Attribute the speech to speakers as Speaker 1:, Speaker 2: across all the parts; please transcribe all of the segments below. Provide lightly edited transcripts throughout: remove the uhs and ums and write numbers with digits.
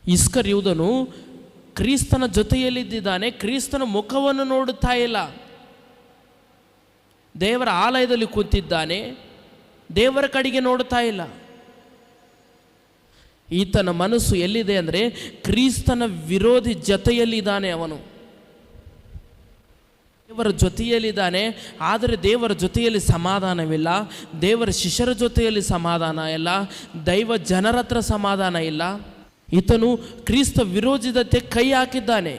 Speaker 1: ಇಸ್ಕರಿಯೋತನು ಕ್ರಿಸ್ತನ ಜೊತೆಯಲ್ಲಿದ್ದಾನೆ, ಕ್ರಿಸ್ತನ ಮುಖವನ್ನು ನೋಡುತ್ತಾ ಇಲ್ಲ. ದೇವರ ಆಲಯದಲ್ಲಿ ಕೂತಿದ್ದಾನೆ, ದೇವರ ಕಡೆಗೆ ನೋಡುತ್ತಾ ಇಲ್ಲ. ಈತನ ಮನಸ್ಸು ಎಲ್ಲಿದೆ ಅಂದರೆ ಕ್ರಿಸ್ತನ ವಿರೋಧಿ ಜೊತೆಯಲ್ಲಿದ್ದಾನೆ. ಅವನು ದೇವರ ಜೊತೆಯಲ್ಲಿದ್ದಾನೆ, ಆದರೆ ದೇವರ ಜೊತೆಯಲ್ಲಿ ಸಮಾಧಾನವಿಲ್ಲ. ದೇವರ ಶಿಷ್ಯರ ಜೊತೆಯಲ್ಲಿ ಸಮಾಧಾನ ಇಲ್ಲ, ದೈವ ಜನರ ಹತ್ರ ಸಮಾಧಾನ ಇಲ್ಲ. ಈತನು ಕ್ರಿಸ್ತ ವಿರೋಧಿ ಜೊತೆ ಕೈ ಹಾಕಿದ್ದಾನೆ,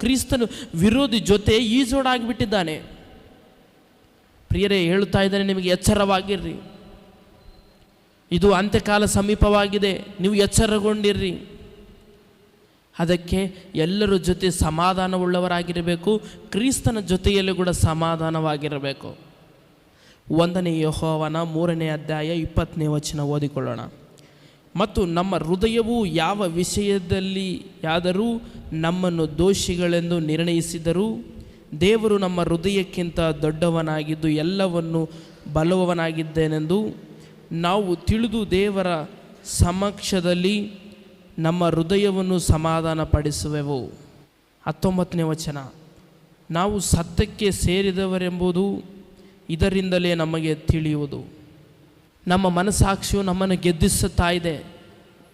Speaker 1: ಕ್ರಿಸ್ತನ ವಿರೋಧಿ ಜೊತೆ ಈಜೋಡಾಗಿಬಿಟ್ಟಿದ್ದಾನೆ. ಪ್ರಿಯರೇ, ಹೇಳುತ್ತಾ ಇದ್ದಾನೆ, ನಿಮಗೆ ಎಚ್ಚರವಾಗಿರ್ರಿ, ಇದು ಅಂತ್ಯಕಾಲ ಸಮೀಪವಾಗಿದೆ, ನೀವು ಎಚ್ಚರಗೊಂಡಿರ್ರಿ. ಅದಕ್ಕೆ ಎಲ್ಲರ ಜೊತೆ ಸಮಾಧಾನವುಳ್ಳವರಾಗಿರಬೇಕು, ಕ್ರಿಸ್ತನ ಜೊತೆಯಲ್ಲಿ ಕೂಡ ಸಮಾಧಾನವಾಗಿರಬೇಕು. 1 ಯೋಹಾನನ 3ನೇ ಅಧ್ಯಾಯ 20ನೇ ವಚನ ಓದಿಕೊಳ್ಳೋಣ. ಮತ್ತು ನಮ್ಮ ಹೃದಯವು ಯಾವ ವಿಷಯದಲ್ಲಿ ಯಾದರೂ ನಮ್ಮನ್ನು ದೋಷಿಗಳೆಂದು ನಿರ್ಣಯಿಸಿದರೂ ದೇವರು ನಮ್ಮ ಹೃದಯಕ್ಕಿಂತ ದೊಡ್ಡವನಾಗಿದ್ದು ಎಲ್ಲವನ್ನು ಬಲ್ಲವನಾಗಿದ್ದೇನೆಂದು ನಾವು ತಿಳಿದು ದೇವರ ಸಮಕ್ಷದಲ್ಲಿ ನಮ್ಮ ಹೃದಯವನ್ನು ಸಮಾಧಾನ ಪಡಿಸುವೆವು. 19ನೇ ವಚನ, ನಾವು ಸತ್ಯಕ್ಕೆ ಸೇರಿದವರೆಂಬುದು ಇದರಿಂದಲೇ ನಮಗೆ ತಿಳಿಯುವುದು. ನಮ್ಮ ಮನಸ್ಸಾಕ್ಷಿಯು ನಮ್ಮನ್ನು ಗೆದ್ದಿಸುತ್ತಾ ಇದೆ,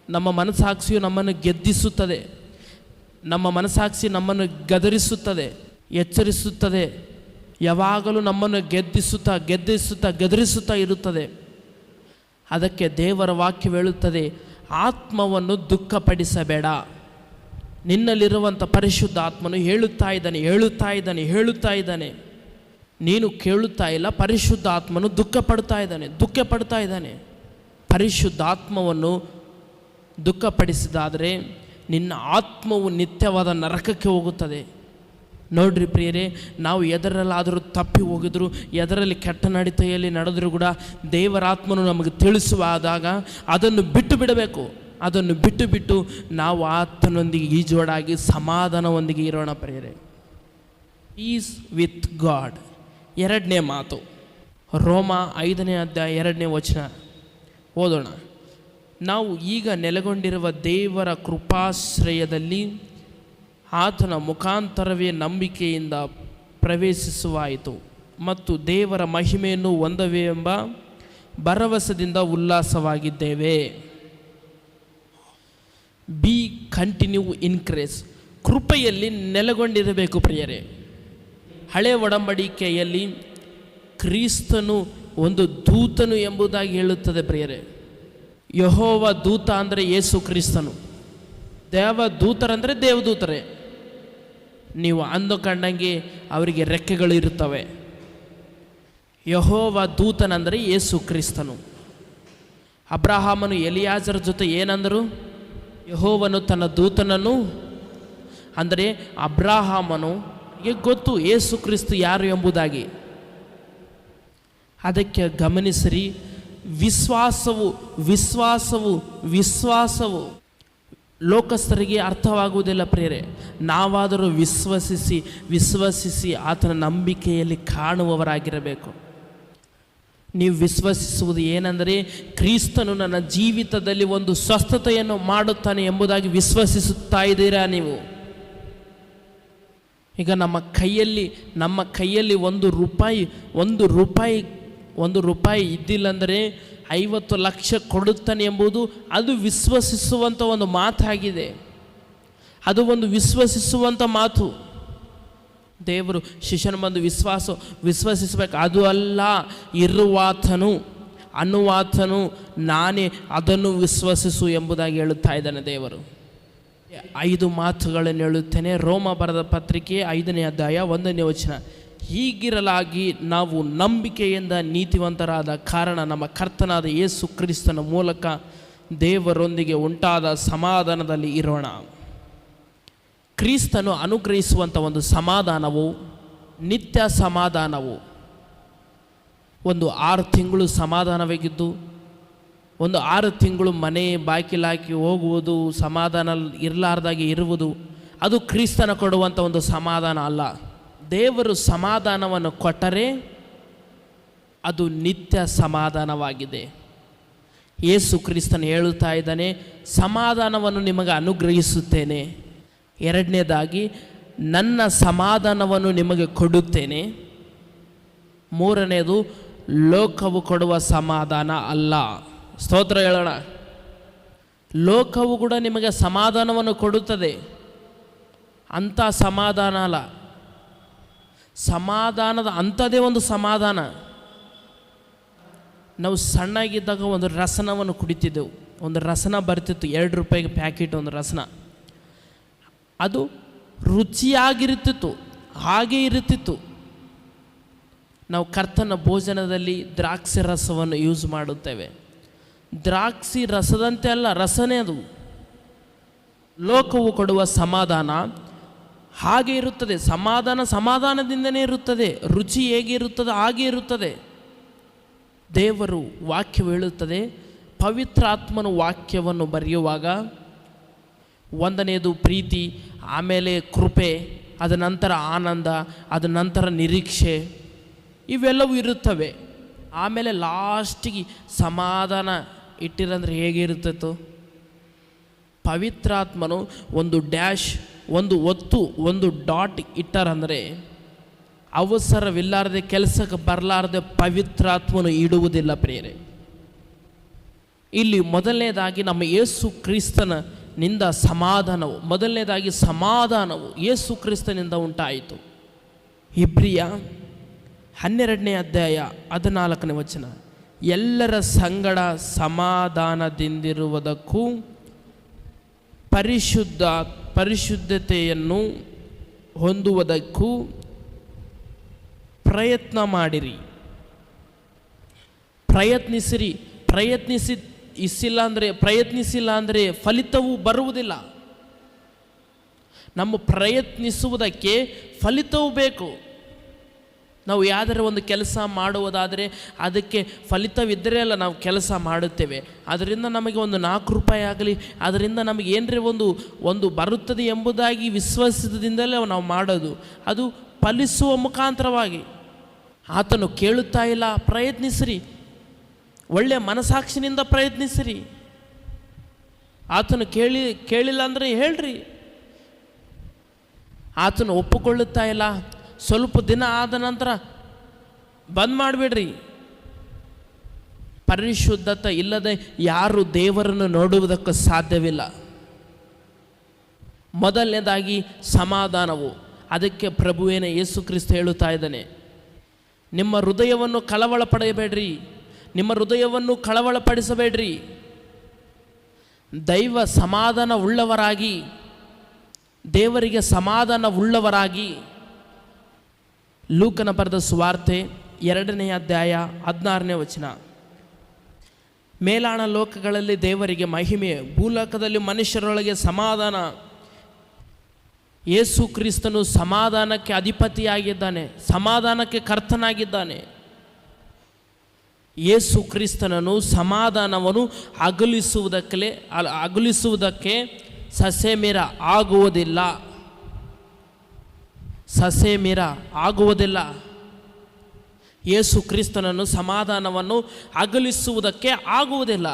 Speaker 1: ನಮ್ಮ ಮನಸ್ಸಾಕ್ಷಿಯು ನಮ್ಮನ್ನು ಗೆದ್ದಿಸುತ್ತದೆ, ನಮ್ಮ ಮನಸ್ಸಾಕ್ಷಿ ನಮ್ಮನ್ನು ಗದರಿಸುತ್ತದೆ, ಎಚ್ಚರಿಸುತ್ತದೆ, ಯಾವಾಗಲೂ ನಮ್ಮನ್ನು ಗದರಿಸುತ್ತಾ ಇರುತ್ತದೆ. ಅದಕ್ಕೆ ದೇವರ ವಾಕ್ಯ ಹೇಳುತ್ತದೆ, ಆತ್ಮವನ್ನು ದುಃಖಪಡಿಸಬೇಡ. ನಿನ್ನಲ್ಲಿರುವಂಥ ಪರಿಶುದ್ಧ ಆತ್ಮನು ಹೇಳುತ್ತಾ ಇದ್ದಾನೆ. ನೀನು ಕೇಳುತ್ತಾ ಇಲ್ಲ, ಪರಿಶುದ್ಧ ಆತ್ಮನು ದುಃಖಪಡ್ತಾ ಇದ್ದಾನೆ. ಪರಿಶುದ್ಧ ಆತ್ಮವನ್ನು ದುಃಖಪಡಿಸಿದಾದರೆ ನಿನ್ನ ಆತ್ಮವು ನಿತ್ಯವಾದ ನರಕಕ್ಕೆ ಹೋಗುತ್ತದೆ. ನೋಡ್ರಿ ಪ್ರಿಯರೇ, ನಾವು ಎದರಲ್ಲಾದರೂ ತಪ್ಪಿ ಹೋಗಿದ್ರು, ಎದರಲ್ಲಿ ಕೆಟ್ಟ ನಡತೆಯಲ್ಲಿ ನಡೆದರೂ ಕೂಡ ದೇವರಾತ್ಮನು ನಮಗೆ ತಿಳಿಸುವಾದಾಗ ಅದನ್ನು ಬಿಟ್ಟು ಬಿಡಬೇಕು. ಅದನ್ನು ಬಿಟ್ಟು ನಾವು ಆತನೊಂದಿಗೆ ಈಜೋಡಾಗಿ ಸಮಾಧಾನವೊಂದಿಗೆ ಇರೋಣ ಪ್ರಿಯರೇ. Peace with God. 2ನೇ ಮಾತು, ರೋಮ 5ನೇ ಅಧ್ಯಾಯ 2ನೇ ವಚನ ಓದೋಣ. ನಾವು ಈಗ ನೆಲೆಗೊಂಡಿರುವ ದೇವರ ಕೃಪಾಶ್ರಯದಲ್ಲಿ ಆತನ ಮುಖಾಂತರವೇ ನಂಬಿಕೆಯಿಂದ ಪ್ರವೇಶಿಸುವಾಯಿತು ಮತ್ತು ದೇವರ ಮಹಿಮೆಯನ್ನು ಹೊಂದವೆ ಎಂಬ ಭರವಸೆಯಿಂದ ಉಲ್ಲಾಸವಾಗಿದ್ದೇವೆ. Be continue in grace. ಕೃಪೆಯಲ್ಲಿ ನೆಲೆಗೊಂಡಿರಬೇಕು ಪ್ರಿಯರೇ. ಹಳೆಯ ಒಡಂಬಡಿಕೆಯಲ್ಲಿ ಕ್ರಿಸ್ತನು ಒಂದು ದೂತನು ಎಂಬುದಾಗಿ ಹೇಳುತ್ತದೆ ಪ್ರಿಯರೇ. ಯೆಹೋವ ದೂತ ಅಂದರೆ ಯೇಸು ಕ್ರಿಸ್ತನು, ದೇವದೂತರಂದರೆ ದೇವದೂತರೇ. ನೀವು ಅಂದುಕೊಂಡಂಗೆ ಅವರಿಗೆ ರೆಕ್ಕೆಗಳು ಇರುತ್ತವೆ. ಯೆಹೋವ ದೂತನಂದರೆ ಯೇಸು ಕ್ರಿಸ್ತನು. ಅಬ್ರಹಾಮನು ಎಲಿಯಾಜರ ಜೊತೆ ಏನಂದರು? ಯೆಹೋವನು ತನ್ನ ದೂತನನ್ನು, ಅಂದರೆ ಅಬ್ರಹಾಮನಿಗೆ ಗೊತ್ತು ಯೇಸು ಕ್ರಿಸ್ತ ಯಾರು ಎಂಬುದಾಗಿ. ಅದಕ್ಕೆ ಗಮನಿಸಿರಿ, ವಿಶ್ವಾಸವು ಲೋಕಸ್ಥರಿಗೆ ಅರ್ಥವಾಗುವುದಿಲ್ಲ ಪ್ರಿಯರೇ. ನಾವಾದರೂ ವಿಶ್ವಸಿಸಿ ಆತನ ನಂಬಿಕೆಯಲ್ಲಿ ಕಾಣುವವರಾಗಿರಬೇಕು. ನೀವು ವಿಶ್ವಸಿಸುವುದು ಏನೆಂದರೆ, ಕ್ರಿಸ್ತನು ನನ್ನ ಜೀವಿತದಲ್ಲಿ ಒಂದು ಸ್ವಸ್ಥತೆಯನ್ನು ಮಾಡುತ್ತಾನೆ ಎಂಬುದಾಗಿ ವಿಶ್ವಸಿಸುತ್ತಾ ಇದ್ದೀರಾ ನೀವು? ಈಗ ನಮ್ಮ ಕೈಯಲ್ಲಿ ಒಂದು ರೂಪಾಯಿ ಇದ್ದಿಲ್ಲ ಅಂದರೆ 50 ಲಕ್ಷ ಕೊಡುತ್ತಾನೆ ಎಂಬುದು ಅದು ವಿಶ್ವಸಿಸುವಂಥ ಒಂದು ಮಾತಾಗಿದೆ. ಅದು ಒಂದು ವಿಶ್ವಸಿಸುವಂಥ ಮಾತು. ದೇವರು ಶಿಷ್ಯನ ಬಂದು ವಿಶ್ವಸಿಸಬೇಕು. ಅದು ಅಲ್ಲ, ಇರುವಾತನು ಅನ್ನುವಾತನು ನಾನೇ, ಅದನ್ನು ವಿಶ್ವಸಿಸು ಎಂಬುದಾಗಿ ಹೇಳುತ್ತಾ ಇದ್ದಾನೆ ದೇವರು. 5 ಮಾತುಗಳನ್ನು ಹೇಳುತ್ತೇನೆ. ರೋಮ ಬರೆದ ಪತ್ರಿಕೆ 5ನೇ ಅಧ್ಯಾಯ 1ನೇ ವಚನ. ಹೀಗಿರಲಾಗಿ ನಾವು ನಂಬಿಕೆಯಿಂದ ನೀತಿವಂತರಾದ ಕಾರಣ ನಮ್ಮ ಕರ್ತನಾದ ಯೇಸು ಕ್ರಿಸ್ತನ ಮೂಲಕ ದೇವರೊಂದಿಗೆ ಉಂಟಾದ ಸಮಾಧಾನದಲ್ಲಿ ಇರೋಣ. ಕ್ರಿಸ್ತನು ಅನುಗ್ರಹಿಸುವಂಥ ಒಂದು ಸಮಾಧಾನವು ನಿತ್ಯ ಸಮಾಧಾನವು. ಒಂದು 6 ತಿಂಗಳು ಸಮಾಧಾನವಾಗಿದ್ದು, ಒಂದು 6 ತಿಂಗಳು ಮನೆ ಬಾಗಿಲಾಕಿ ಹೋಗುವುದು, ಸಮಾಧಾನ ಇರಲಾರ್ದಾಗೆ ಇರುವುದು, ಅದು ಕ್ರಿಸ್ತನ ಕೊಡುವಂಥ ಒಂದು ಸಮಾಧಾನ ಅಲ್ಲ. ದೇವರು ಸಮಾಧಾನವನ್ನು ಕೊಟ್ಟರೆ ಅದು ನಿತ್ಯ ಸಮಾಧಾನವಾಗಿದೆ. ಯೇಸು ಕ್ರಿಸ್ತನು ಹೇಳುತ್ತಾ ಇದ್ದಾನೆ, ಸಮಾಧಾನವನ್ನು ನಿಮಗೆ ಅನುಗ್ರಹಿಸುತ್ತೇನೆ. ಎರಡನೇದಾಗಿ, ನನ್ನ ಸಮಾಧಾನವನ್ನು ನಿಮಗೆ ಕೊಡುತ್ತೇನೆ. ಮೂರನೇದು, ಲೋಕವು ಕೊಡುವ ಸಮಾಧಾನ ಅಲ್ಲ. ಸ್ತೋತ್ರ ಹೇಳೋಣ. ಲೋಕವು ಕೂಡ ನಿಮಗೆ ಸಮಾಧಾನವನ್ನು ಕೊಡುತ್ತದೆ, ಅಂಥ ಸಮಾಧಾನ ಅಲ್ಲ. ಸಮಾಧಾನದ ಅಂಥದ್ದೇ ಒಂದು ಸಮಾಧಾನ. ನಾವು ಸಣ್ಣಾಗಿದ್ದಾಗ ಒಂದು ರಸನವನ್ನು ಕುಡಿತಿದ್ದೆವು. ಒಂದು ರಸನ ಬರ್ತಿತ್ತು, 2 ರೂಪಾಯಿಗೆ ಪ್ಯಾಕೆಟ್ ಒಂದು ರಸನ. ಅದು ರುಚಿಯಾಗಿರುತ್ತಿತ್ತು, ಹಾಗೇ ಇರುತ್ತಿತ್ತು. ನಾವು ಕರ್ತನ ಭೋಜನದಲ್ಲಿ ದ್ರಾಕ್ಷಿ ರಸವನ್ನು ಯೂಸ್ ಮಾಡುತ್ತೇವೆ. ದ್ರಾಕ್ಷಿ ರಸದಂತೆ ಅಲ್ಲ, ರಸನೇ ಅದು. ಲೋಕವು ಕೊಡುವ ಸಮಾಧಾನ ಹಾಗೆ ಇರುತ್ತದೆ. ಸಮಾಧಾನದಿಂದನೇ ಇರುತ್ತದೆ. ರುಚಿ ಹೇಗೆ ಇರುತ್ತದೆ ಹಾಗೆ ಇರುತ್ತದೆ. ದೇವರು ವಾಕ್ಯವು ಹೇಳುತ್ತದೆ, ಪವಿತ್ರ ಆತ್ಮನು ವಾಕ್ಯವನ್ನು ಬರೆಯುವಾಗ ಒಂದನೇದು ಪ್ರೀತಿ, ಆಮೇಲೆ ಕೃಪೆ, ಅದ ನಂತರ ಆನಂದ, ಅದ ನಂತರ ನಿರೀಕ್ಷೆ, ಇವೆಲ್ಲವೂ ಇರುತ್ತವೆ. ಆಮೇಲೆ ಲಾಸ್ಟಿಗೆ ಸಮಾಧಾನ ಇಟ್ಟಿರಂದ್ರೆ ಹೇಗಿರುತ್ತಿತ್ತು? ಪವಿತ್ರಾತ್ಮನು ಒಂದು ಡ್ಯಾಶ್, ಒಂದು ಒತ್ತು, ಒಂದು ಡಾಟ್ ಇಟ್ಟರಂದರೆ ಅವಸರವಿಲ್ಲಾರದೆ, ಕೆಲಸಕ್ಕೆ ಬರಲಾರದೆ ಪವಿತ್ರಾತ್ಮನು ಇಡುವುದಿಲ್ಲ ಪ್ರಿಯರೇ. ಇಲ್ಲಿ ಮೊದಲನೇದಾಗಿ ನಮ್ಮ ಯೇಸು ಕ್ರಿಸ್ತನಿಂದ ಸಮಾಧಾನವು ಯೇಸು ಕ್ರಿಸ್ತನಿಂದ ಉಂಟಾಯಿತು. ಇಬ್ರಿಯ 12ನೇ ಅಧ್ಯಾಯ 14ನೇ ವಚನ, ಎಲ್ಲರ ಸಂಗಡ ಸಮಾಧಾನದಿಂದಿರುವುದಕ್ಕೂ ಪರಿಶುದ್ಧತೆಯನ್ನು ಹೊಂದುವುದಕ್ಕೂ ಪ್ರಯತ್ನ ಮಾಡಿರಿ. ಪ್ರಯತ್ನಿಸಿಲ್ಲ ಅಂದರೆ ಫಲಿತವೂ ಬರುವುದಿಲ್ಲ. ನಮ್ಮ ಪ್ರಯತ್ನಿಸುವುದಕ್ಕೆ ಫಲಿತವೂ ಬೇಕು. ನಾವು ಯಾವುದಾದ್ರೂ ಒಂದು ಕೆಲಸ ಮಾಡುವುದಾದರೆ ಅದಕ್ಕೆ ಫಲಿತವಿದ್ದರೆ ಅಲ್ಲ ನಾವು ಕೆಲಸ ಮಾಡುತ್ತೇವೆ. ಅದರಿಂದ ನಮಗೆ ಒಂದು 4 ರೂಪಾಯಿ ಆಗಲಿ, ಅದರಿಂದ ನಮಗೆ ಏನರೇ ಒಂದು ಬರುತ್ತದೆ ಎಂಬುದಾಗಿ ವಿಶ್ವಾಸದಿಂದಲೇ ನಾವು ಮಾಡೋದು. ಅದು ಫಲಿಸುವ ಮುಖಾಂತರವಾಗಿ. ಆತನು ಕೇಳುತ್ತಾ ಇಲ್ಲ, ಪ್ರಯತ್ನಿಸಿರಿ, ಒಳ್ಳೆಯ ಮನಸಾಕ್ಷಿನಿಂದ ಪ್ರಯತ್ನಿಸಿರಿ. ಆತನು ಕೇಳಿಲ್ಲ ಅಂದರೆ ಹೇಳ್ರಿ. ಆತನು ಒಪ್ಪಿಕೊಳ್ಳುತ್ತಾ ಇಲ್ಲ, ಸ್ವಲ್ಪ ದಿನ ಆದ ನಂತರ ಬಂದ್ ಮಾಡಿಬಿಡ್ರಿ. ಪರಿಶುದ್ಧತೆ ಇಲ್ಲದೆ ಯಾರು ದೇವರನ್ನು ನೋಡುವುದಕ್ಕೆ ಸಾಧ್ಯವಿಲ್ಲ. ಮೊದಲನೇದಾಗಿ ಸಮಾಧಾನವು. ಅದಕ್ಕೆ ಪ್ರಭುವೇನ ಯೇಸು ಕ್ರಿಸ್ತ ಹೇಳುತ್ತಾ ಇದ್ದಾನೆ, ನಿಮ್ಮ ಹೃದಯವನ್ನು ಕಳವಳಪಡಬೇಡ್ರಿ, ನಿಮ್ಮ ಹೃದಯವನ್ನು ಕಳವಳಪಡಿಸಬೇಡ್ರಿ. ದೈವ ಸಮಾಧಾನ ಉಳ್ಳವರಾಗಿ, ದೇವರಿಗೆ ಸಮಾಧಾನ ಉಳ್ಳವರಾಗಿ. ಲೂಕನ ಬರೆದ ಸುವಾರ್ತೆ 2ನೇ ಅಧ್ಯಾಯ 16ನೇ ವಚನ, ಮೇಲಾಣ ಲೋಕಗಳಲ್ಲಿ ದೇವರಿಗೆ ಮಹಿಮೆ, ಭೂಲೋಕದಲ್ಲಿ ಮನುಷ್ಯರೊಳಗೆ ಸಮಾಧಾನ. ಯೇಸು ಕ್ರಿಸ್ತನು ಸಮಾಧಾನಕ್ಕೆ ಅಧಿಪತಿಯಾಗಿದ್ದಾನೆ, ಸಮಾಧಾನಕ್ಕೆ ಕರ್ತನಾಗಿದ್ದಾನೆ. ಯೇಸು ಕ್ರಿಸ್ತನನ್ನು ಸಮಾಧಾನವನ್ನು ಅಗಲಿಸುವುದಕ್ಕೆ ಸಸೆಮಿರ ಆಗುವುದಿಲ್ಲ. ಯೇಸು ಕ್ರಿಸ್ತನನ್ನು ಸಮಾಧಾನವನ್ನು ಅಗಲಿಸುವುದಕ್ಕೆ ಆಗುವುದಿಲ್ಲ.